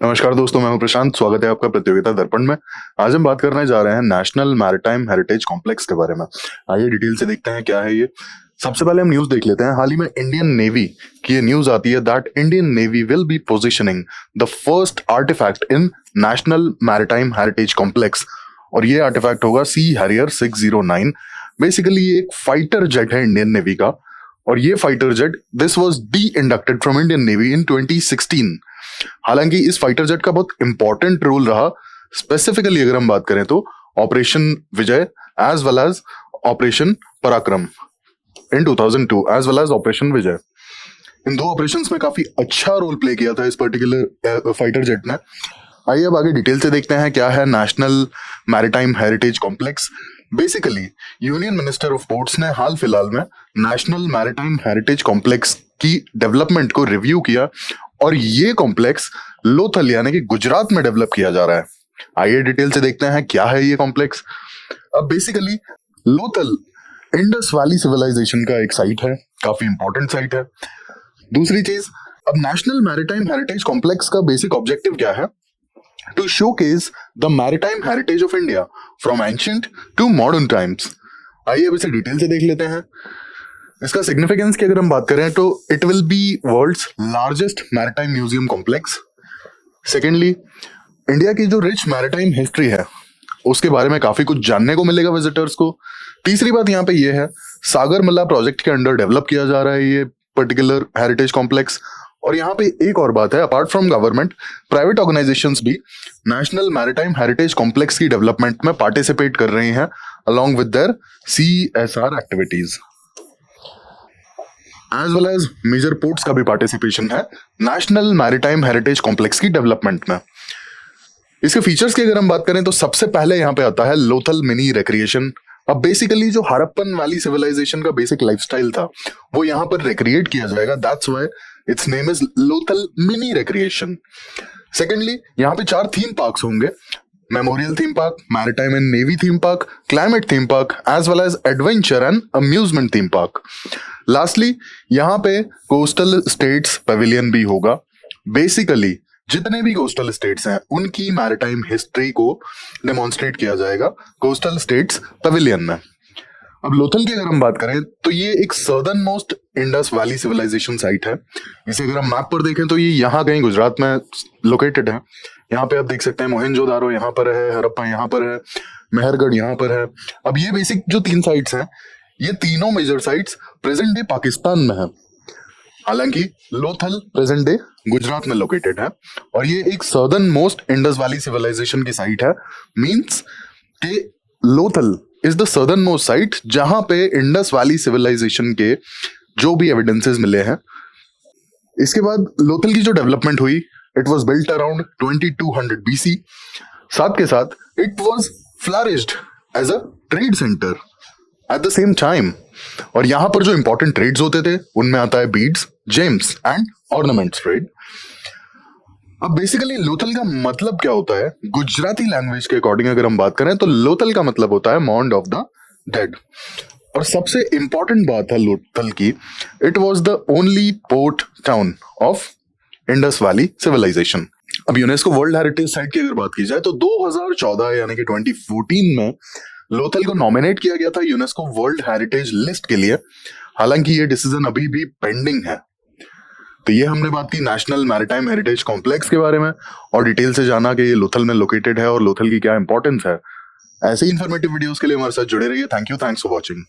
नमस्कार दोस्तों, मैं हूं प्रशांत। स्वागत है आपका प्रतियोगिता दर्पण में। आज हम बात करने जा रहे हैं नेशनल मैरीटाइम हेरिटेज कॉम्प्लेक्स के बारे में। आइए डिटेल से देखते हैं क्या है ये। सबसे पहले हम न्यूज देख लेते हैं। हाल ही में इंडियन नेवी की ये न्यूज आती है that Indian navy will be positioning the first artefact in national maritime heritage complex, और ये आर्टिफैक्ट होगा सी हैरियर 609। बेसिकली ये एक फाइटर जेट है इंडियन नेवी का, और ये fighter jet this was de inducted from Indian navy in 2016। हालांकि इस फाइटर जेट का बहुत इंपॉर्टेंट रोल रहा, स्पेसिफिकली अगर हम बात करें तो ऑपरेशन विजय एज वेल एज ऑपरेशन पराक्रम इन 2002 एज वेल एज ऑपरेशन विजय। इन दो ऑपरेशंस में काफी अच्छा रोल प्ले किया था इस पर्टिकुलर फाइटर जेट ने। आइए अब आगे डिटेल से देखते हैं क्या है national maritime heritage complex. Basically union minister of ports ने हाल फिलहाल में नेशनल मैरीटाइम हेरिटेज कॉम्प्लेक्स की डेवलपमेंट को रिव्यू किया, और ये कॉम्प्लेक्स लोथल यानी कि गुजरात में डेवलप किया जा रहा है। आइए डिटेल से देखते हैं क्या है ये कॉम्प्लेक्स। अब basically Lothal Indus valley civilisation का एक साइट है, काफी इंपॉर्टेंट साइट है। दूसरी चीज, अब नेशनल मैरीटाइम हेरिटेज कॉम्प्लेक्स का बेसिक ऑब्जेक्टिव क्या है? To showcase the maritime heritage of India from ancient to modern times. आइए अब इसे डिटेल से देख लेते हैं। इसका सिग्निफिकेंस की अगर हम बात करें तो it will be world's largest maritime museum complex. Secondly, India की जो रिच मैरीटाइम हिस्ट्री है उसके बारे में काफी कुछ जानने को मिलेगा विजिटर्स को। तीसरी बात यहाँ पे ये है, सागरमाला प्रोजेक्ट के अंडर डेवलप किया जा रहा है ये पर्टिकुलर हेरिटेज कॉम्प्लेक्स। और यहाँ पे एक और बात है, apart from government, private organisations भी नेशनल मैरीटाइम हेरिटेज कॉम्प्लेक्स की डेवलपमेंट में पार्टिसिपेट कर रहे हैं along with their CSR activities. As well as major ports का भी पार्टिसिपेशन है नेशनल मैरीटाइम हेरिटेज कॉम्प्लेक्स की डेवलपमेंट में। इसके फीचर्स की अगर हम बात करें तो सबसे पहले यहाँ पे आता है लोथल मिनी रिक्रिएशन। अब बेसिकली जो हड़प्पन वैली सिविलाइजेशन का बेसिक लाइफस्टाइल था वो यहाँ पर रिक्रिएट किया जाएगा, that's why its name is Lothal mini recreation. Secondly, यहाँ पे 4 थीम पार्क्स होंगे: memorial theme park, maritime and navy theme park, climate theme park as well as adventure and amusement theme park. Lastly, यहाँ पे coastal states pavilion भी होगा। Basically जितने भी coastal states हैं उनकी मैरीटाइम हिस्ट्री को डेमोन्स्ट्रेट किया जाएगा कोस्टल स्टेट्स पवेलियन में। अब लोथल की अगर हम बात करें तो ये एक southern most Indus valley civilisation site है। इसे अगर हम मैप पर देखें तो ये यहाँ कहीं गुजरात में लोकेटेड है। यहाँ पे आप देख सकते हैं मोहनजोदारो यहाँ पर है, हड़प्पा यहाँ पर है, मेहरगढ़ यहाँ पर है। अब ये बेसिक जो 3 साइट्स हैं, ये तीनों major sites present day Pakistan में है। हालांकि लोथल प्रेजेंट डे गुजरात में लोकेटेड है, और ये एक southern most Indus valley civilisation की साइट है। मींस कि Lothal is the southern most site जहां पे इंडस वैली सिविलाइजेशन के जो भी एविडेंसेस मिले हैं। इसके बाद लोथल की जो डेवलपमेंट हुई, it was built around 2200 BC। साथ के साथ it was flourished as a trade centre at the same time. और यहां पर जो इंपॉर्टेंट ट्रेड्स होते थे उनमें आता है beads, James and ornaments trade. अब बेसिकली लोथल का मतलब क्या होता है? गुजराती लैंग्वेज के अकॉर्डिंग अगर हम बात करें तो लोथल का मतलब होता है मॉन्ड ऑफ द डेड। और सबसे इंपॉर्टेंट बात है लोथल की, it was the only port town of Indus valley civilisation. अब यूनेस्को वर्ल्ड हेरिटेज साइट की अगर बात की जाए तो 2014 यानी कि 2014 में लोथल को नॉमिनेट किया गया था यूनेस्को वर्ल्ड हेरिटेज लिस्ट के लिए। हालांकि ये डिसीजन अभी भी पेंडिंग है। तो ये हमने बात की नेशनल मैरीटाइम हेरिटेज कॉम्प्लेक्स के बारे में, और डिटेल से जाना कि ये लोथल में लोकेटेड है और लोथल की क्या इंपॉर्टेंस है। ऐसे ही इंफॉर्मेटिव वीडियोस के लिए हमारे साथ जुड़े रहिए। Thank you, thanks for watching.